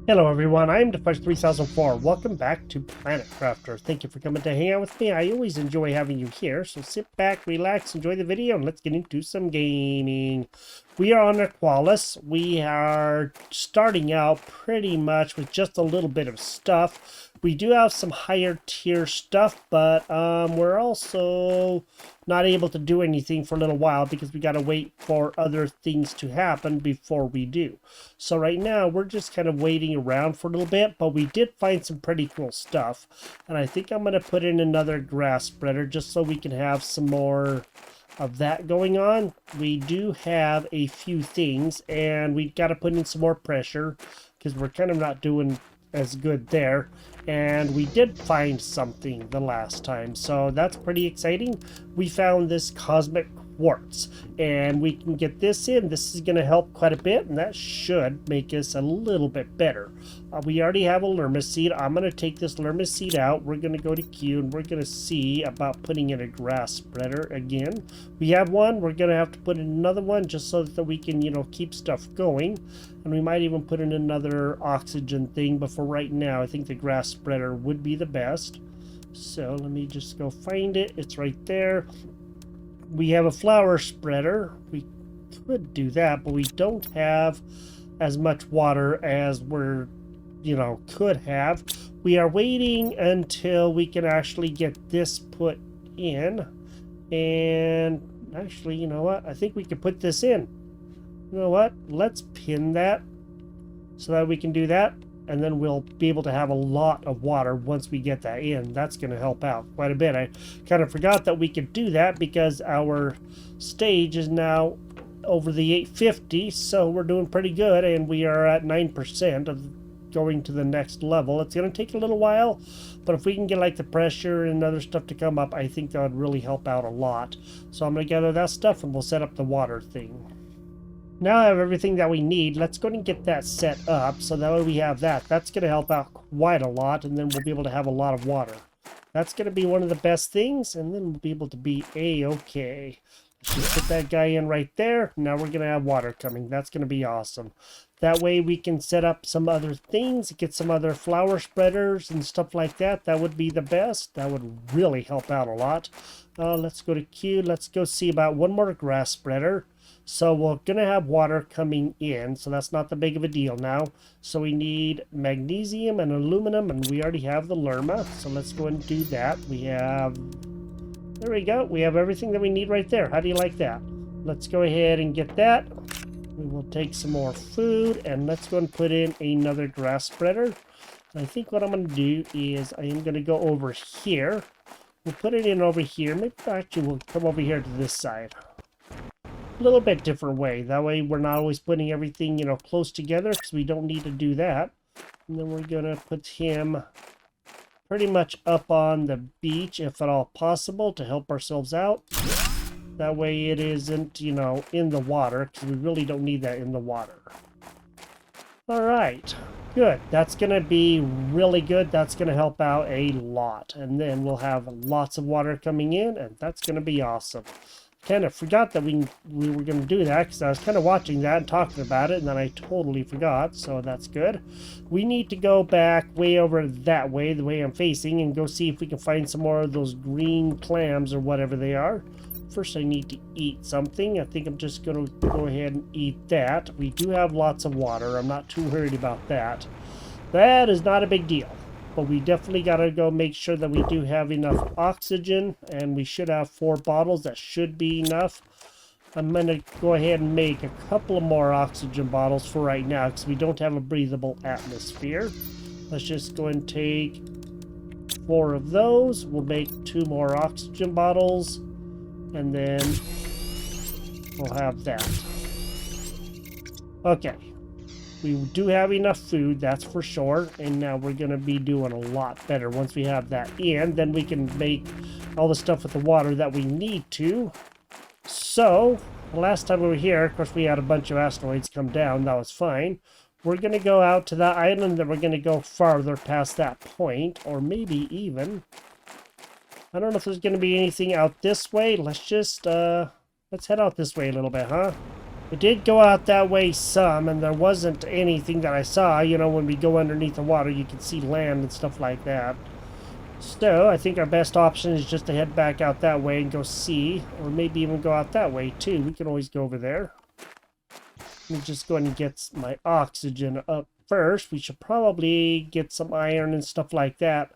Hello everyone, I'm Defudge3004. Welcome back to Planet Crafter. Thank you for coming to hang out with me. I always enjoy having you here, so sit back, relax, enjoy the video, and let's get into some gaming. We are on Aqualis. We are starting out pretty much with just a little bit of stuff. We do have some higher tier stuff, but we're also not able to do anything for a little while because we got to wait for other things to happen before we do. So right now we're just kind of waiting around for a little bit, but we did find some pretty cool stuff. And I think I'm going to put in another grass spreader just so we can have some more of that going on. We do have a few things and we've got to put in some more pressure because we're kind of not doing as good there. And we did find something the last time, so that's pretty exciting. We found this cosmic quartz and we can get this in. This is going to help quite a bit, and that should make us a little bit better. We already have a lerma seed. I'm going to take this lerma seed out. We're going to go to Q and we're going to see about putting in a grass spreader again. We have one. We're going to have to put in another one just so that we can, keep stuff going. And we might even put in another oxygen thing, but for right now I think the grass spreader would be the best. So let me just go find it. It's right there. We have a flower spreader. We could do that, but we don't have as much water as we're, could have. We are waiting until we can actually get this put in. And actually, you know what? I think we could put this in. You know what? Let's pin that so that we can do that. And then we'll be able to have a lot of water once we get that in. That's going to help out quite a bit. I kind of forgot that we could do that because our stage is now over the 850. So we're doing pretty good. And we are at 9% of going to the next level. It's going to take a little while. But if we can get like the pressure and other stuff to come up, I think that would really help out a lot. So I'm going to gather that stuff and we'll set up the water thing. Now I have everything that we need. Let's go and get that set up so that way we have that. That's going to help out quite a lot, and then we'll be able to have a lot of water. That's going to be one of the best things, and then we'll be able to be A-okay. Let's just put that guy in right there. Now we're going to have water coming. That's going to be awesome. That way we can set up some other things, get some other flower spreaders and stuff like that. That would be the best. That would really help out a lot. Let's go to Q. Let's go see about one more grass spreader. So we're going to have water coming in, so that's not the big of a deal now. So we need magnesium and aluminum, and we already have the lerma. So let's go and do that. There we go. We have everything that we need right there. How do you like that? Let's go ahead and get that. We will take some more food, and let's go and put in another grass spreader. And I think what I'm going to do is I am going to go over here. We'll put it in over here. Maybe actually we'll come over here to this side. A little bit different way. That way we're not always putting everything, close together because we don't need to do that. And then we're going to put him pretty much up on the beach if at all possible to help ourselves out. That way it isn't, in the water because we really don't need that in the water. All right. Good. That's going to be really good. That's going to help out a lot. And then we'll have lots of water coming in, and that's going to be awesome. Kind of forgot that we were going to do that because I was kind of watching that and talking about it, and then I totally forgot, so that's good. We need to go back way over that way, the way I'm facing, and go see if we can find some more of those green clams or whatever they are. First I need to eat something. I think I'm just going to go ahead and eat that. We do have lots of water. I'm not too worried about that. That is not a big deal. But we definitely got to go make sure that we do have enough oxygen, and we should have 4 bottles. That should be enough. I'm going to go ahead and make a couple of more oxygen bottles for right now because we don't have a breathable atmosphere. Let's just go and take 4 of those. We'll make 2 more oxygen bottles, and then we'll have that. Okay. We do have enough food, that's for sure, and now we're going to be doing a lot better once we have that in. Then we can make all the stuff with the water that we need to. So, the last time we were here, of course, we had a bunch of asteroids come down. That was fine. We're going to go out to that island, and we're going to go farther past that point, or maybe even... I don't know if there's going to be anything out this way. Let's just, let's head out this way a little bit, huh? We did go out that way some, and there wasn't anything that I saw. You know, when we go underneath the water, you can see land and stuff like that. So, I think our best option is just to head back out that way and go see, or maybe even go out that way too. We can always go over there. Let me just go ahead and get my oxygen up first. We should probably get some iron and stuff like that.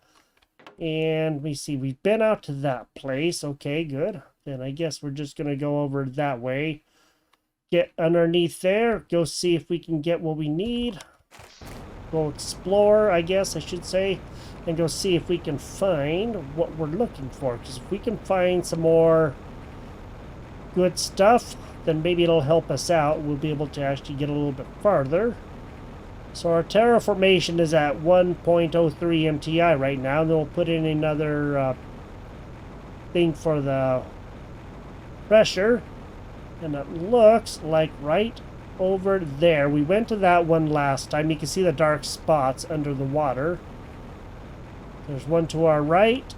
And let me see, we've been out to that place. Okay, good. Then I guess we're just going to go over that way. Get underneath there. Go see if we can get what we need. Go explore, I guess I should say. And go see if we can find what we're looking for. Because if we can find some more good stuff, then maybe it'll help us out. We'll be able to actually get a little bit farther. So our terraformation is at 1.03 MTI right now. Then we'll put in another thing for the pressure. And it looks like right over there. We went to that one last time. You can see the dark spots under the water. There's one to our right.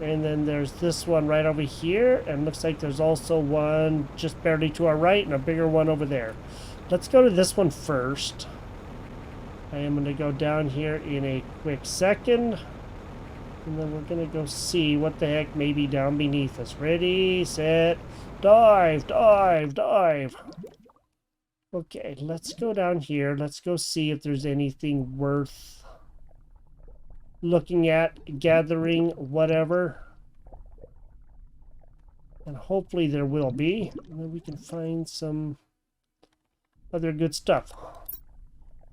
And then there's this one right over here. And looks like there's also one just barely to our right and a bigger one over there. Let's go to this one first. I am going to go down here in a quick second. And then we're going to go see what the heck may be down beneath us. Ready, set, dive, dive, dive. Okay, let's go down here. Let's go see if there's anything worth looking at, gathering, whatever. And hopefully there will be. And then we can find some other good stuff.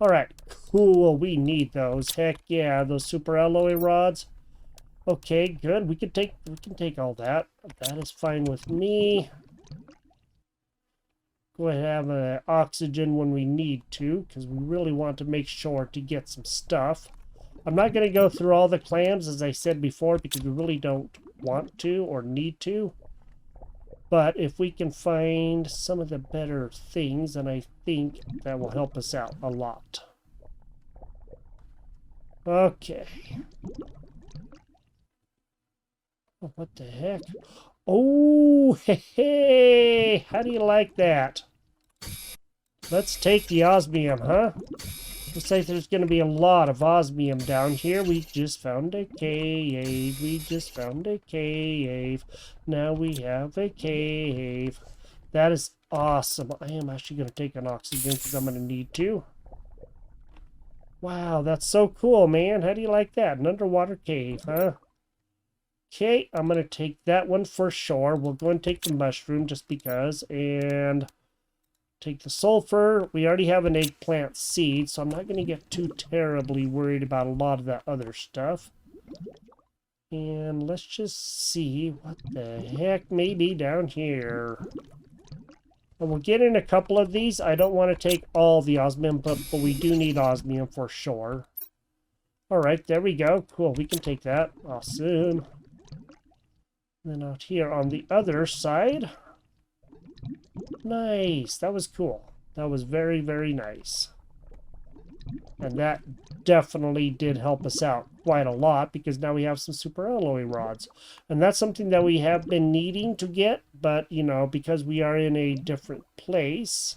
Alright, cool. We need those. Heck yeah, those super alloy rods. Okay, good. We can take all that. That is fine with me. Go ahead and have oxygen when we need to, because we really want to make sure to get some stuff. I'm not going to go through all the clams, as I said before, because we really don't want to or need to. But if we can find some of the better things, then I think that will help us out a lot. Okay. Oh, what the heck? Oh, hey, how do you like that? Let's take the osmium, huh? Looks like there's going to be a lot of osmium down here. We just found a cave. We just found a cave. Now we have a cave. That is awesome. I am actually going to take an oxygen because I'm going to need to. Wow, that's so cool, man. How do you like that? An underwater cave, huh? Okay, I'm going to take that one for sure. We'll go and take the mushroom just because. And take the sulfur. We already have an eggplant seed, so I'm not going to get too terribly worried about a lot of that other stuff. And let's just see what the heck may be down here. And we'll get in a couple of these. I don't want to take all the osmium, but we do need osmium for sure. Alright, there we go. Cool, we can take that. Awesome. Then out here on the other side. Nice. That was cool. That was very, very nice. And that definitely did help us out quite a lot because now we have some super alloy rods. And that's something that we have been needing to get, but, you know, because we are in a different place.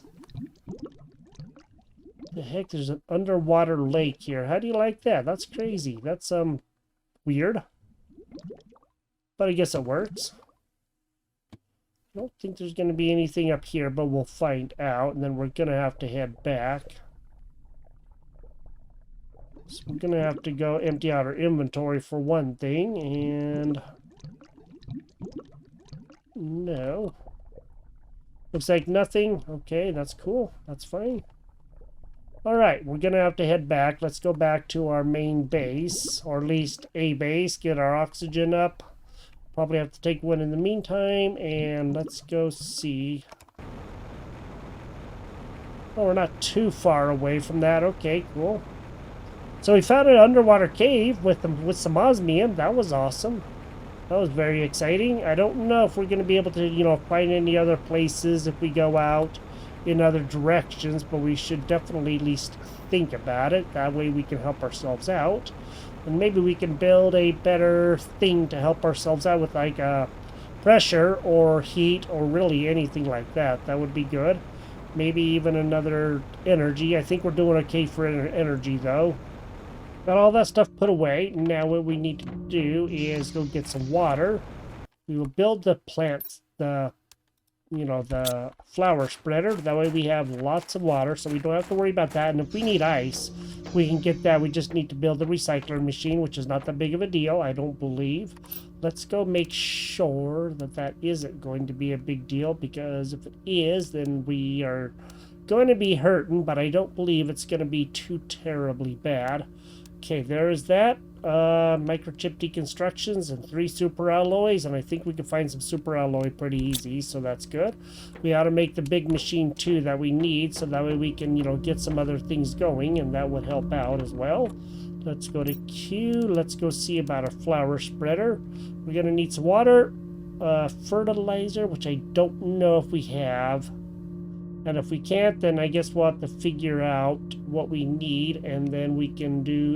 The heck, there's an underwater lake here. How do you like that? That's crazy. That's, weird. But I guess it works. I don't think there's going to be anything up here, but we'll find out. And then we're going to have to head back. So we're going to have to go empty out our inventory for one thing. And no. Looks like nothing. Okay, that's cool. That's fine. Alright, we're going to have to head back. Let's go back to our main base. Or at least a base. Get our oxygen up. Probably have to take one in the meantime, and let's go see. Oh, we're not too far away from that. Okay, cool. So we found an underwater cave with some osmium. That was awesome. That was very exciting. I don't know if we're going to be able to, you know, find any other places if we go out in other directions, but we should definitely at least think about it. That way we can help ourselves out. And maybe we can build a better thing to help ourselves out with, like, pressure or heat or really anything like that. That would be good. maybe even another energy. I think we're doing okay for energy, though. Got all that stuff put away. Now what we need to do is go get some water. We will build the plants, the flower spreader. That way we have lots of water, so we don't have to worry about that. And if we need ice, we can get that. We just need to build the recycler machine, which is not that big of a deal, I don't believe. Let's go make sure that that isn't going to be a big deal, because if it is, then we are going to be hurting, but I don't believe it's going to be too terribly bad. Okay, there is that. Microchip deconstructions and 3 super alloys, and I think we can find some super alloy pretty easy, so that's good. We ought to make the big machine too that we need, so that way we can, get some other things going, and that would help out as well. Let's go to Q. Let's go see about a flower spreader. We're gonna need some water, fertilizer, which I don't know if we have. And if we can't, then I guess we'll have to figure out what we need, and then we can do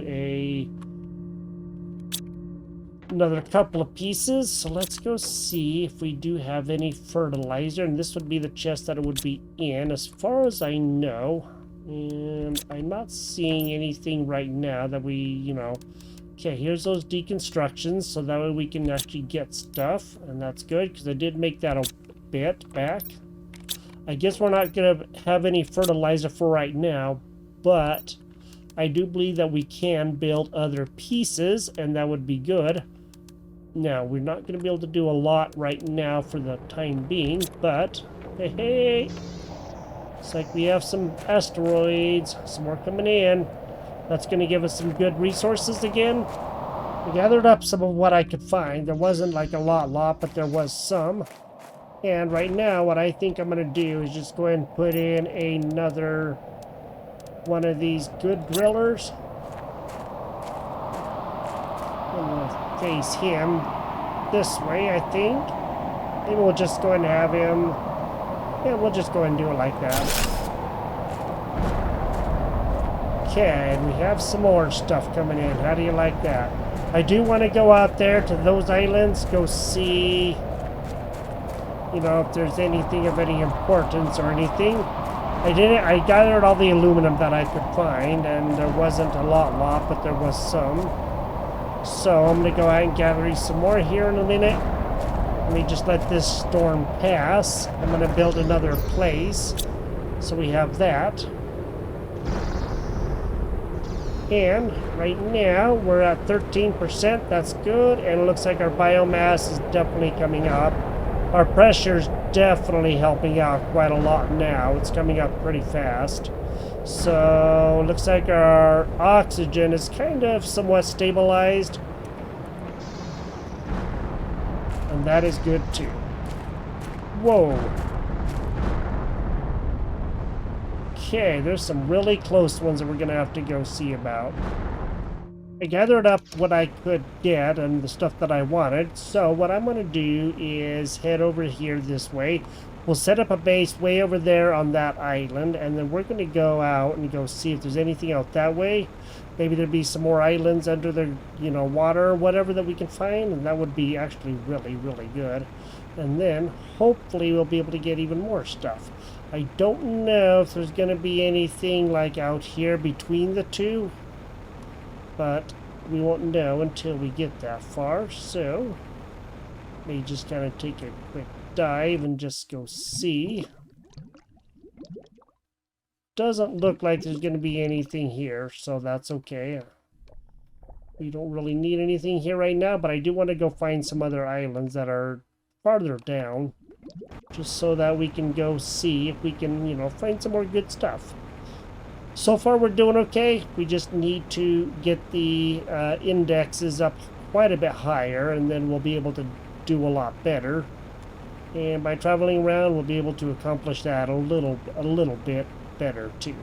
another couple of pieces. So let's go see if we do have any fertilizer, and this would be the chest that it would be in, as far as I know. And I'm not seeing anything right now that we, Okay, here's those deconstructions, so that way we can actually get stuff, and that's good, because I did make that a bit back. I guess we're not going to have any fertilizer for right now, but I do believe that we can build other pieces, and that would be good. Now, we're not going to be able to do a lot right now for the time being, but hey, looks like we have some asteroids, some more coming in. That's going to give us some good resources again. We gathered up some of what I could find. There wasn't like a lot, but there was some. And right now, what I think I'm going to do is just go ahead and put in another one of these good drillers. I'm going to face him this way, I think. Maybe we'll just go ahead and have him. Yeah, we'll just go ahead and do it like that. Okay, and we have some more stuff coming in. How do you like that? I do want to go out there to those islands, go see, if there's anything of any importance or anything. I gathered all the aluminum that I could find, and there wasn't a lot, but there was some. So I'm going to go out and gather some more here in a minute. Let me just let this storm pass. I'm going to build another place, so we have that. And right now, we're at 13%. That's good, and it looks like our biomass is definitely coming up. Our pressure's definitely helping out quite a lot now. It's coming up pretty fast. So, looks like our oxygen is kind of somewhat stabilized. And that is good too. Whoa. Okay, there's some really close ones that we're going to have to go see about. I gathered up what I could get and the stuff that I wanted, so what I'm going to do is head over here this way. We'll set up a base way over there on that island, and then we're going to go out and go see if there's anything out that way. Maybe there'll be some more islands under the, water or whatever that we can find, and that would be actually really, really good. And then, hopefully, we'll be able to get even more stuff. I don't know if there's going to be anything like out here between the two, but we won't know until we get that far, so let me just kind of take a quick dive and just go see. Doesn't look like there's going to be anything here, so that's okay. We don't really need anything here right now, but I do want to go find some other islands that are farther down, just so that we can go see if we can, find some more good stuff. So far, we're doing okay. We just need to get the indexes up quite a bit higher, and then we'll be able to do a lot better. And by traveling around, we'll be able to accomplish that a little bit better too.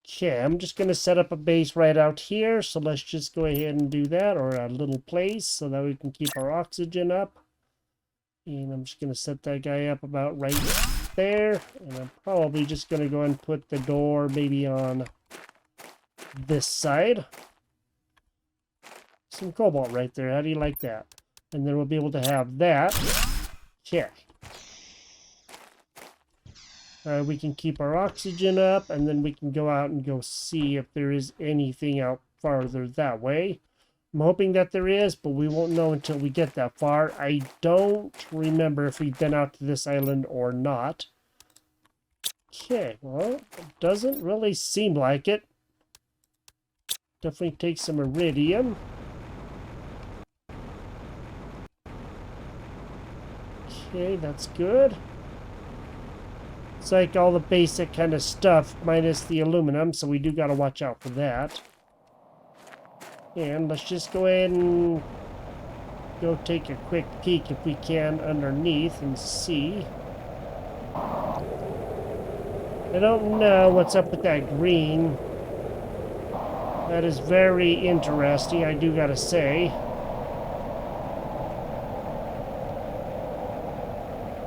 Okay, I'm just going to set up a base right out here. So let's just go ahead and do that, or a little place, so that we can keep our oxygen up. And I'm just going to set that guy up about right there, and I'm probably just going to go and put the door maybe on this side. Some cobalt right there. How do you like that? And then we'll be able to have that. Okay. We can keep our oxygen up, and then we can go out and go see if there is anything out farther that way. I'm hoping that there is, but we won't know until we get that far. I don't remember if we've been out to this island or not. Okay, well, it doesn't really seem like it. Definitely take some iridium. Okay, that's good. It's like all the basic kind of stuff minus the aluminum, so we do got to watch out for that. And let's just go ahead and go take a quick peek if we can underneath and see. I don't know what's up with that green. That is very interesting, I do gotta say.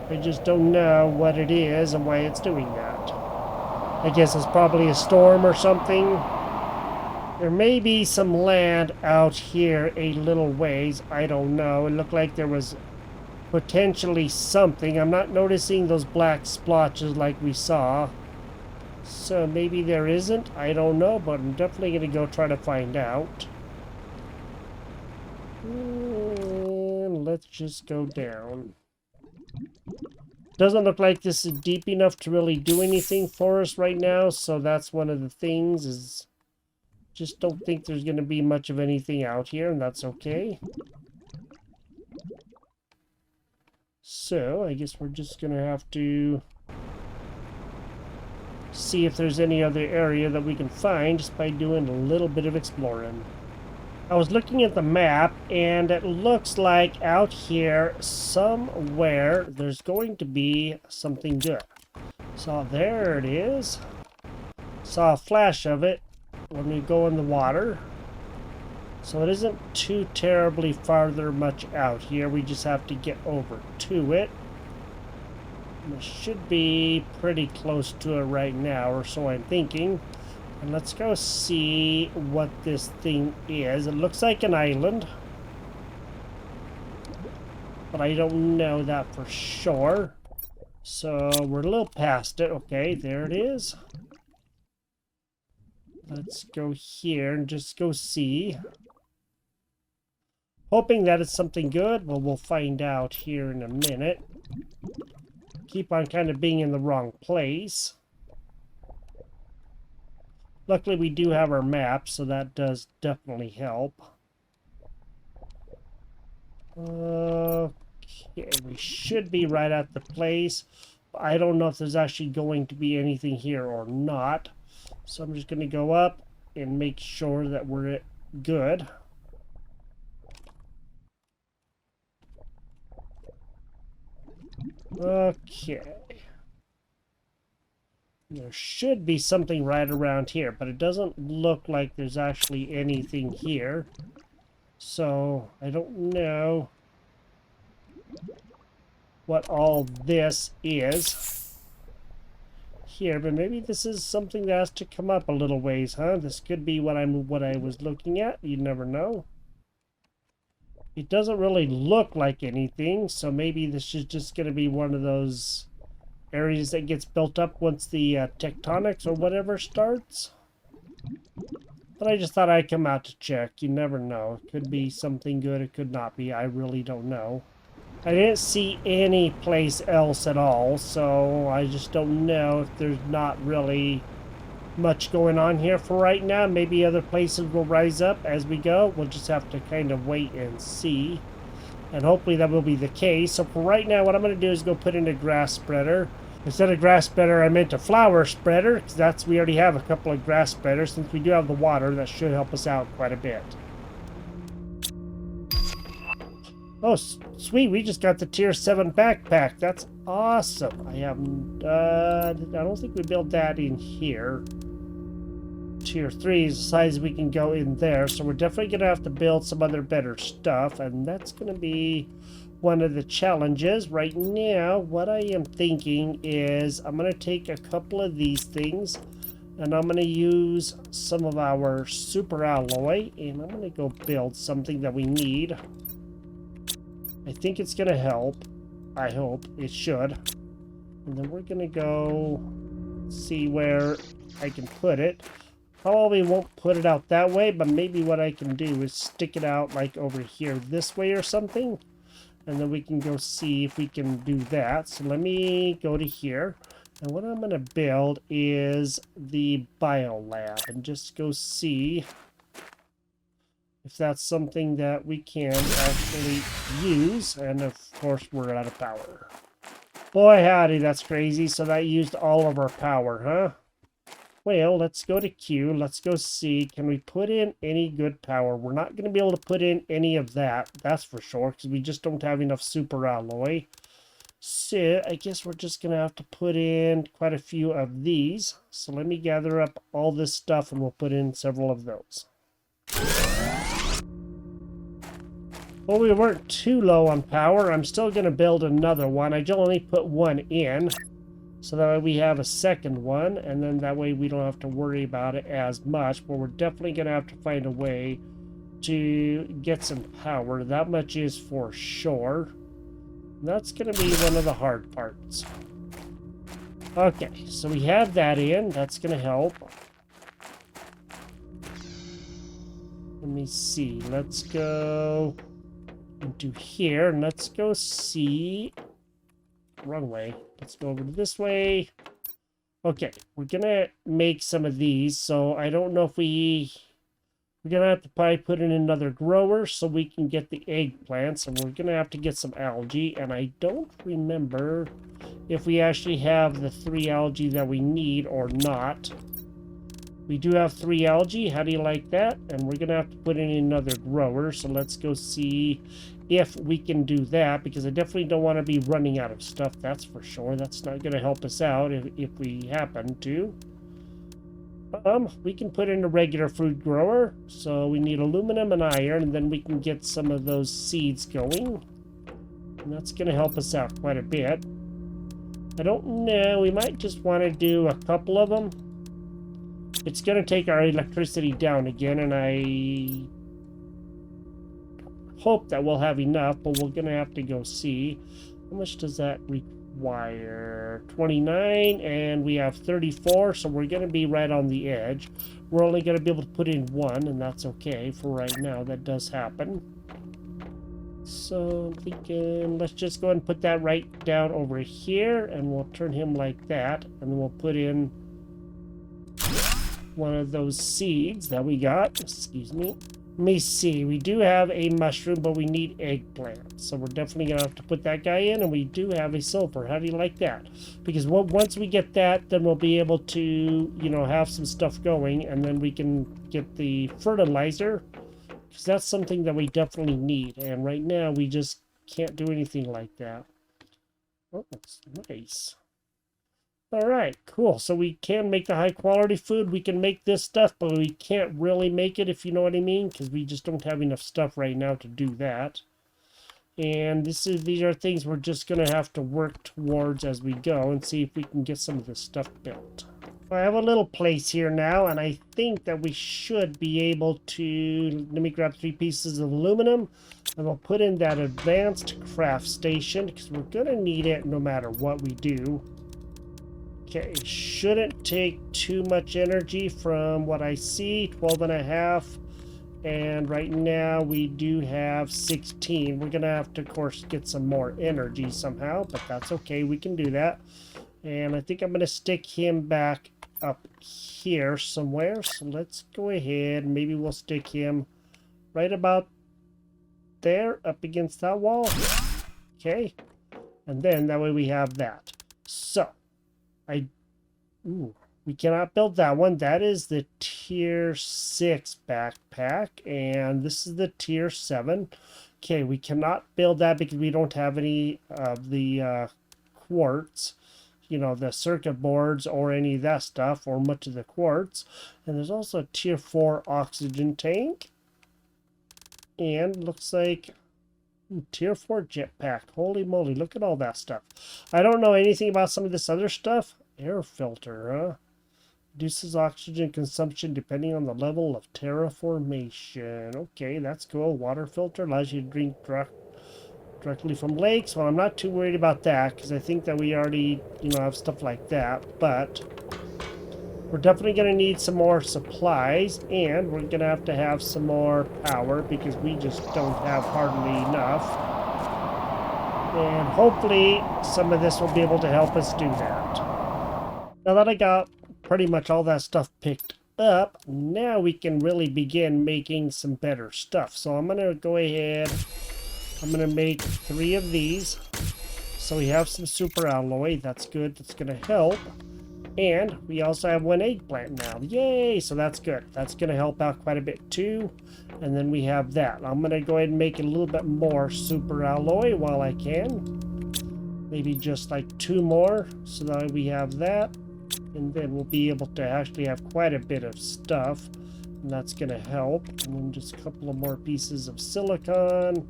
I just don't know what it is and why it's doing that. I guess it's probably a storm or something. There may be some land out here a little ways. I don't know. It looked like there was potentially something. I'm not noticing those black splotches like we saw. So maybe there isn't. I don't know, but I'm definitely going to go try to find out. And let's just go down. Doesn't look like this is deep enough to really do anything for us right now, so that's one of the things is just don't think there's going to be much of anything out here, and that's okay. So I guess we're just going to have to see if there's any other area that we can find just by doing a little bit of exploring. I was looking at the map, and it looks like out here somewhere there's going to be something good. So there it is. Saw a flash of it when we go in the water. So it isn't too terribly farther much out here. We just have to get over to it. And it should be pretty close to it right now, or so I'm thinking. And let's go see what this thing is. It looks like an island, but I don't know that for sure. So we're a little past it. Okay, there it is. Let's go here and just go see. Hoping that it's something good. Well, we'll find out here in a minute. Keep on kind of being in the wrong place. Luckily, we do have our map, so that does definitely help. Okay, we should be right at the place. I don't know if there's actually going to be anything here or not. So I'm just going to go up and make sure that we're good. Okay. There should be something right around here, but it doesn't look like there's actually anything here. So I don't know what all this is here, but maybe this is something that has to come up a little ways, huh? This could be what I was looking at. You never know. It doesn't really look like anything, so maybe this is just going to be one of those areas that gets built up once the tectonics or whatever starts. But I just thought I'd come out to check. You never know. It could be something good. It could not be. I really don't know. I didn't see any place else at all, so I just don't know if there's not really much going on here for right now. Maybe other places will rise up as we go. We'll just have to kind of wait and see. And hopefully that will be the case. So for right now, what I'm going to do is go put in a grass spreader. Instead of grass spreader, I meant a flower spreader, because we already have a couple of grass spreaders. Since we do have the water, that should help us out quite a bit. Oh, sweet, we just got the tier 7 backpack. That's awesome. I don't think we built that in here. Tier 3 is the size we can go in there, so we're definitely going to have to build some other better stuff, and that's going to be one of the challenges. Right now, what I am thinking is I'm going to take a couple of these things, and I'm going to use some of our super alloy, and I'm going to go build something that we need. I think it's going to help. I hope it should. And then we're gonna go see where I can put it. Probably won't put it out that way, but maybe what I can do is stick it out like over here this way or something. And then we can go see if we can do that. So let me go to here. And what I'm going to build is the biolab and just go see if that's something that we can actually use. And of course, we're out of power. Boy, howdy, that's crazy. So that used all of our power, huh? Well, let's go to Q. Let's go see. Can we put in any good power? We're not going to be able to put in any of that. That's for sure, because we just don't have enough super alloy. So I guess we're just going to have to put in quite a few of these. So let me gather up all this stuff and we'll put in several of those. Well, we weren't too low on power. I'm still going to build another one. I only put one in. So that way we have a second one, and then that way we don't have to worry about it as much. But we're definitely going to have to find a way to get some power. That much is for sure. And that's going to be one of the hard parts. Okay, so we have that in. That's going to help. Let me see. Let's go into here, and let's go see... Wrong way. Let's go over this way. Okay, we're gonna make some of these, so I don't know if we're gonna have to probably put in another grower so we can get the eggplants, and we're gonna have to get some algae, and I don't remember if we actually have the 3 algae that we need or not. We do have 3 algae. How do you like that? And we're gonna have to put in another grower, so let's go see if we can do that, because I definitely don't want to be running out of stuff, that's for sure. That's not going to help us out if we happen to. We can put in a regular fruit grower, so we need aluminum and iron, and then we can get some of those seeds going. And that's going to help us out quite a bit. I don't know, we might just want to do a couple of them. It's going to take our electricity down again, and I hope that we'll have enough, but we're gonna have to go see. How much does that require? 29, and we have 34, so we're gonna be right on the edge. We're only gonna be able to put in 1, and that's okay for right now. That does happen. So I'm thinking let's just go ahead and put that right down over here, and we'll turn him like that, and then we'll put in one of those seeds that we got. Excuse me. Let me see, we do have a mushroom, but we need eggplant. So we're definitely going to have to put that guy in, and we do have a sulfur. How do you like that? Because once we get that, then we'll be able to, you know, have some stuff going, and then we can get the fertilizer, because that's something that we definitely need. And right now, we just can't do anything like that. Oh, that's nice. All right, cool. So we can make the high quality food. We can make this stuff, but we can't really make it, if you know what I mean, because we just don't have enough stuff right now to do that. And these are things we're just going to have to work towards as we go and see if we can get some of this stuff built. I have a little place here now, and I think that we should be able to... Let me grab 3 pieces of aluminum, and we'll put in that advanced craft station, because we're going to need it no matter what we do. Okay, shouldn't take too much energy from what I see, 12.5, and right now we do have 16. We're gonna have to, of course, get some more energy somehow, but that's okay, we can do that. And I think I'm gonna stick him back up here somewhere, so let's go ahead, maybe we'll stick him right about there, up against that wall. Okay, and then that way we have that. So we cannot build that one. That is the tier 6 backpack, and this is the tier 7. Okay, we cannot build that because we don't have any of the quartz, you know, the circuit boards or any of that stuff, or much of the quartz. And there's also a tier 4 oxygen tank, and looks like tier 4 jetpack. Holy moly, look at all that stuff. I don't know anything about some of this other stuff. Air filter, huh? Reduces oxygen consumption depending on the level of terraformation. Okay, that's cool. Water filter allows you to drink directly from lakes. Well, I'm not too worried about that because I think that we already, have stuff like that. But we're definitely going to need some more supplies, and we're going to have some more power because we just don't have hardly enough. And hopefully some of this will be able to help us do that. Now that I got pretty much all that stuff picked up, now we can really begin making some better stuff. So I'm going to go ahead, I'm going to make 3 of these. So we have some super alloy. That's good. That's going to help. And we also have 1 eggplant now. Yay! So that's good. That's going to help out quite a bit too. And then we have that. I'm going to go ahead and make a little bit more super alloy while I can. Maybe just like 2 more so that we have that. And then we'll be able to actually have quite a bit of stuff. And that's going to help. And then just a couple of more pieces of silicon.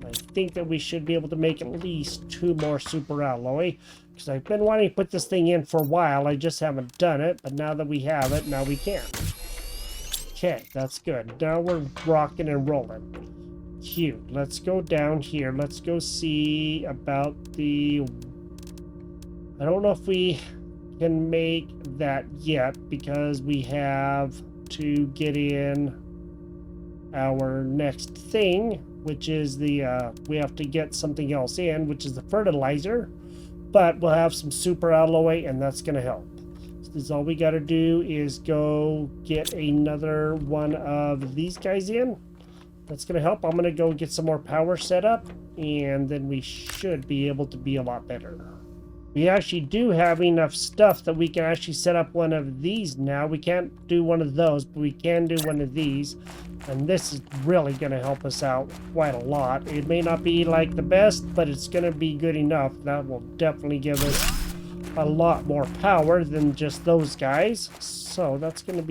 I think that we should be able to make at least 2 more super alloy. Because I've been wanting to put this thing in for a while. I just haven't done it. But now that we have it, now we can. Okay, that's good. Now we're rocking and rolling. Cute. Let's go down here. Let's go see about the... I don't know if we can make that yet because we have to get in our next thing, which is the we have to get something else in, which is the fertilizer. But we'll have some super alloy, and that's going to help. So this is all we got to do is go get another one of these guys in. That's going to help. I'm going to go get some more power set up, and then we should be able to be a lot better. We actually do have enough stuff that we can actually set up one of these now. We can't do one of those, but we can do one of these. And this is really going to help us out quite a lot. It may not be like the best, but it's going to be good enough. That will definitely give us a lot more power than just those guys. So that's going to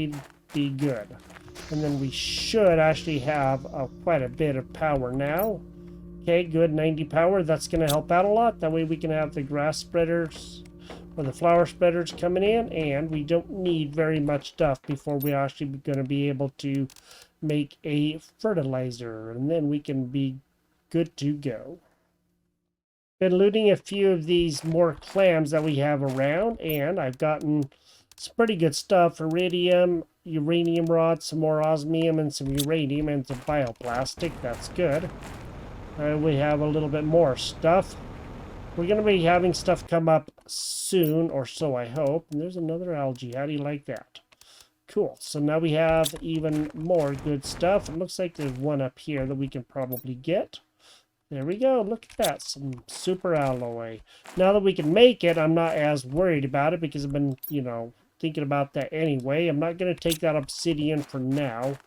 be good. And then we should actually have quite a bit of power now. Okay, good, 90 power. That's going to help out a lot. That way we can have the grass spreaders or the flower spreaders coming in, and we don't need very much stuff before we're actually going to be able to make a fertilizer, and then we can be good to go. Been looting a few of these more clams that we have around, and I've gotten some pretty good stuff. Iridium, uranium rod, some more osmium, and some uranium, and some bioplastic. That's good. We have a little bit more stuff. We're going to be having stuff come up soon, or so I hope. And there's another algae. How do you like that? Cool. So now we have even more good stuff. It looks like there's one up here that we can probably get. There we go. Look at that. Some super alloy. Now that we can make it, I'm not as worried about it because I've been, thinking about that anyway. I'm not going to take that obsidian for now.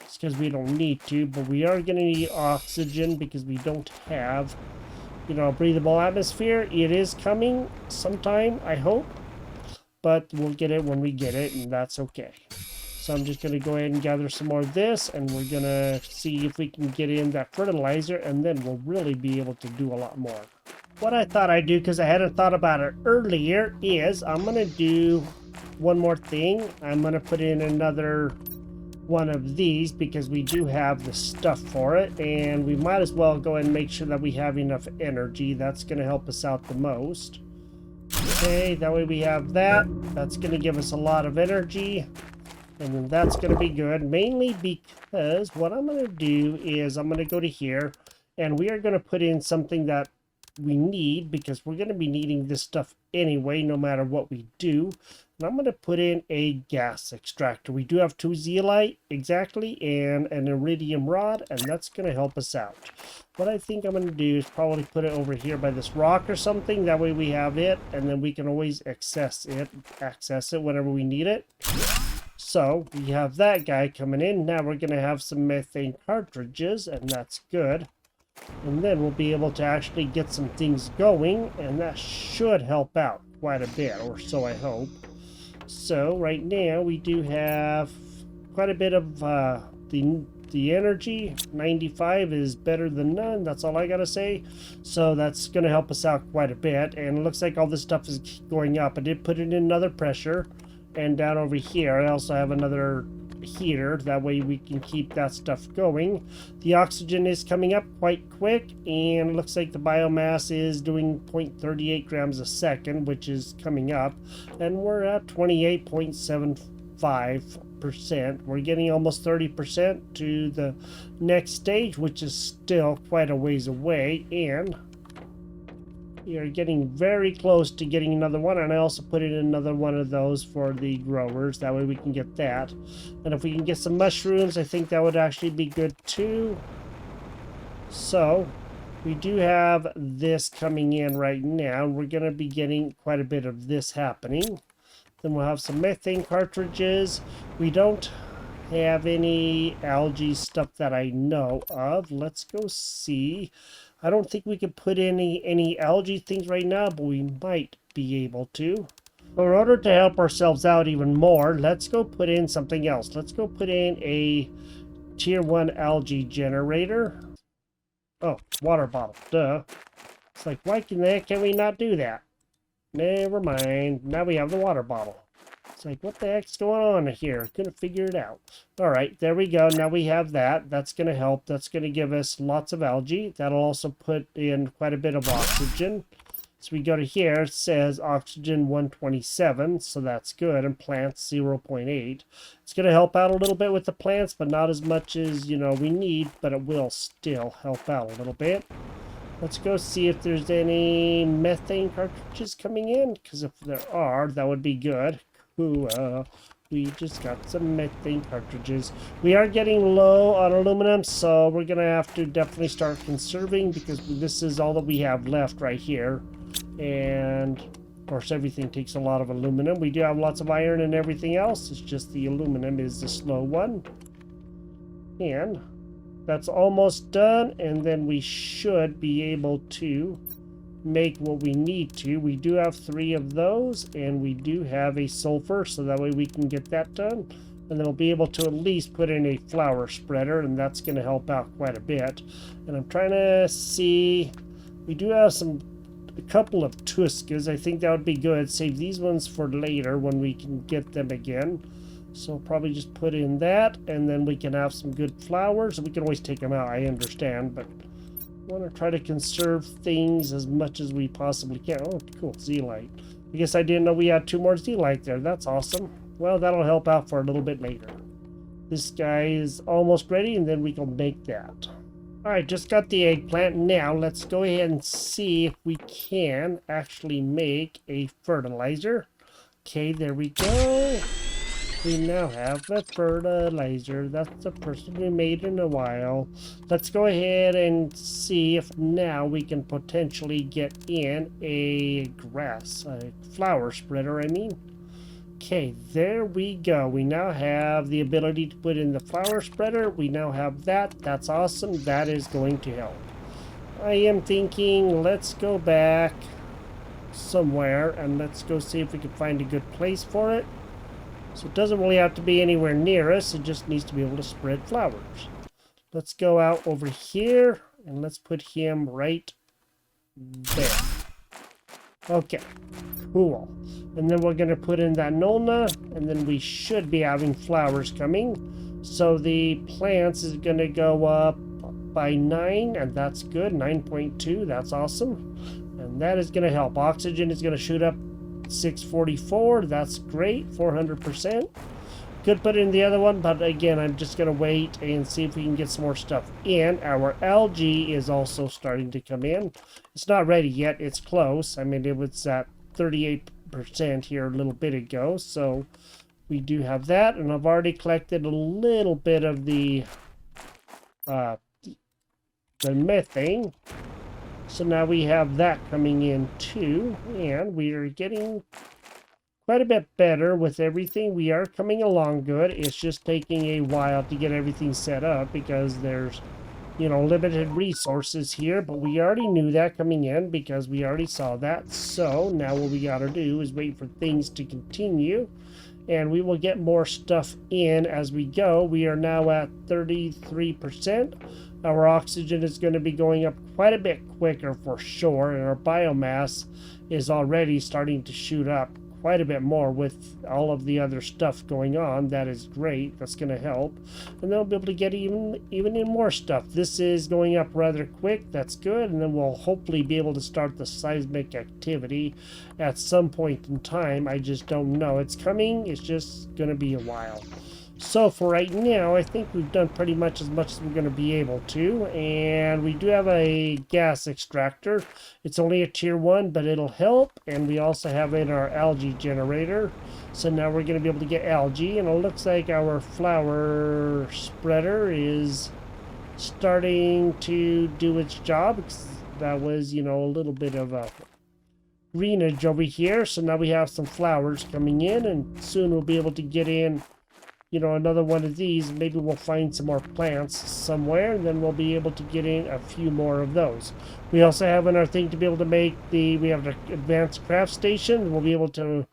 It's because we don't need to, but we are going to need oxygen because we don't have, a breathable atmosphere. It is coming sometime, I hope. But we'll get it when we get it, and that's okay. So I'm just going to go ahead and gather some more of this, and we're going to see if we can get in that fertilizer, and then we'll really be able to do a lot more. What I thought I'd do, because I hadn't thought about it earlier, is I'm going to do one more thing. I'm going to put in another one of these because we do have the stuff for it, and we might as well go ahead and make sure that we have enough energy. That's going to help us out the most. Okay, that way we have that. That's going to give us a lot of energy, and then that's going to be good, mainly because what I'm going to do is I'm going to go to here, and we are going to put in something that we need because we're going to be needing this stuff anyway, no matter what we do. And I'm going to put in a gas extractor. We do have 2 zeolite, exactly, and an iridium rod, and that's going to help us out. What I think I'm going to do is probably put it over here by this rock or something. That way we have it, and then we can always access it whenever we need it. So we have that guy coming in. Now we're going to have some methane cartridges, and that's good. And then we'll be able to actually get some things going, and that should help out quite a bit, or so I hope. So right now we do have quite a bit of the energy. 95 is better than none. That's all I gotta say. So that's gonna help us out quite a bit, and it looks like all this stuff is going up. I did put it in another pressure, and down over here I also have another here. That way we can keep that stuff going. The oxygen is coming up quite quick, and it looks like the biomass is doing 0.38 grams a second, which is coming up, and we're at 28.75%. We're getting almost 30% to the next stage, which is still quite a ways away, and we are getting very close to getting another one. And I also put in another one of those for the growers. That way we can get that. And if we can get some mushrooms, I think that would actually be good too. So we do have this coming in right now. We're going to be getting quite a bit of this happening. Then we'll have some methane cartridges. We don't have any algae stuff that I know of. Let's go see. I don't think we could put any algae things right now, but we might be able to. In order to help ourselves out even more, let's go put in something else. Let's go put in a tier 1 algae generator. Oh, water bottle. Duh. It's like, why can we not do that? Never mind. Now we have the water bottle. It's like, what the heck's going on here? Couldn't figure it out. All right, there we go. Now we have that. That's going to help. That's going to give us lots of algae. That'll also put in quite a bit of oxygen. So we go to here. It says oxygen 127, so that's good. And plants 0.8. It's going to help out a little bit with the plants, but not as much as, you know, we need. But it will still help out a little bit. Let's go see if there's any methane cartridges coming in, because if there are, that would be good. We just got some methane cartridges. We are getting low on aluminum, so we're going to have to definitely start conserving, because this is all that we have left right here. And, of course, everything takes a lot of aluminum. We do have lots of iron and everything else. It's just the aluminum is the slow one. And that's almost done, and then we should be able to make what we need to. We do have 3 of those, and we do have a sulfur, so that way we can get that done. And then we'll be able to at least put in a flower spreader, and that's going to help out quite a bit. And I'm trying to see, we do have a couple of Tuskas. I think that would be good. Save these ones for later when we can get them again. So I'll probably just put in that, and then we can have some good flowers. We can always take them out, I understand, but I want to try to conserve things as much as we possibly can. Oh, cool, zeolite. I guess I didn't know we had 2 more zeolite there. That's awesome. Well, that'll help out for a little bit later. This guy is almost ready, and then we can make that. Alright, just got the eggplant. Now, let's go ahead and see if we can actually make a fertilizer. Okay, there we go. We now have the fertilizer. That's the first we made in a while. Let's go ahead and see if now we can potentially get in a flower spreader, I mean. Okay, there we go. We now have the ability to put in the flower spreader. We now have that. That's awesome. That is going to help. I am thinking, let's go back somewhere and let's go see if we can find a good place for it. So it doesn't really have to be anywhere near us. It just needs to be able to spread flowers. Let's go out over here and let's put him right there. Okay, cool. And then we're going to put in that Nolna, and then we should be having flowers coming. So the plants is going to go up by 9, and that's good. 9.2, that's awesome. And that is going to help. Oxygen is going to shoot up 644. That's great. 400%. Could put in the other one, but again, I'm just going to wait and see if we can get some more stuff in. Our algae is also starting to come in. It's not ready yet. It's close. I mean, it was at 38% here a little bit ago, so we do have that. And I've already collected a little bit of the methane. So now we have that coming in too, and we are getting quite a bit better with everything. We are coming along good. It's just taking a while to get everything set up because there's, you know, limited resources here, but we already knew that coming in because we already saw that. So now what we got to do is wait for things to continue, and we will get more stuff in as we go. We are now at 33%. Our oxygen is going to be going up quite a bit quicker for sure, and our biomass is already starting to shoot up quite a bit more with all of the other stuff going on. That is great. That's going to help. And then we'll be able to get even in more stuff. This is going up rather quick. That's good. And then we'll hopefully be able to start the seismic activity at some point in time. I just don't know. It's coming. It's just going to be a while. So for right now, I think we've done pretty much as we're going to be able to. And we do have a gas extractor. It's only a tier 1, but it'll help. And we also have in our algae generator. So now we're going to be able to get algae. And it looks like our flower spreader is starting to do its job. That was, you know, a little bit of a greenage over here. So now we have some flowers coming in. And soon we'll be able to get in, you know, another one of these. Maybe we'll find some more plants somewhere, and then we'll be able to get in a few more of those. We also have in our thing to be able to make we have the advanced craft station. We'll be able to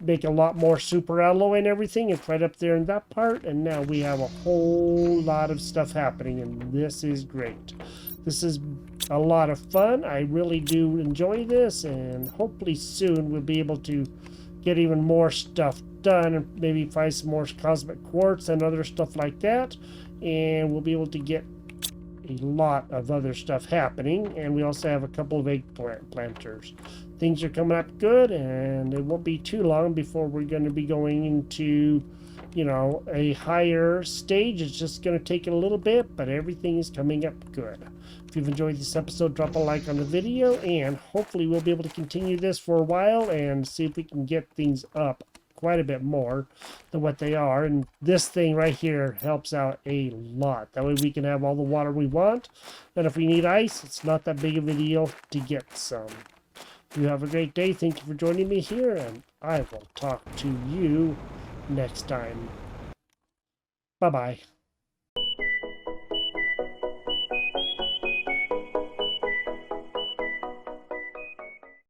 make a lot more super alloy and everything. It's right up there in that part, and now we have a whole lot of stuff happening, and this is great. This is a lot of fun. I really do enjoy this, and hopefully soon we'll be able to get even more stuff done and maybe find some more cosmic quartz and other stuff like that, and we'll be able to get a lot of other stuff happening. And we also have a couple of eggplant planters. Things are coming up good, and it won't be too long before we're going to be going into, you know, a higher stage. It's just going to take a little bit, but everything is coming up good. If you've enjoyed this episode, drop a like on the video, and hopefully we'll be able to continue this for a while and see if we can get things up quite a bit more than what they are. And this thing right here helps out a lot. That way we can have all the water we want, and if we need ice, it's not that big of a deal to get some. You have a great day. Thank you for joining me here, and I will talk to you next time. Bye-bye.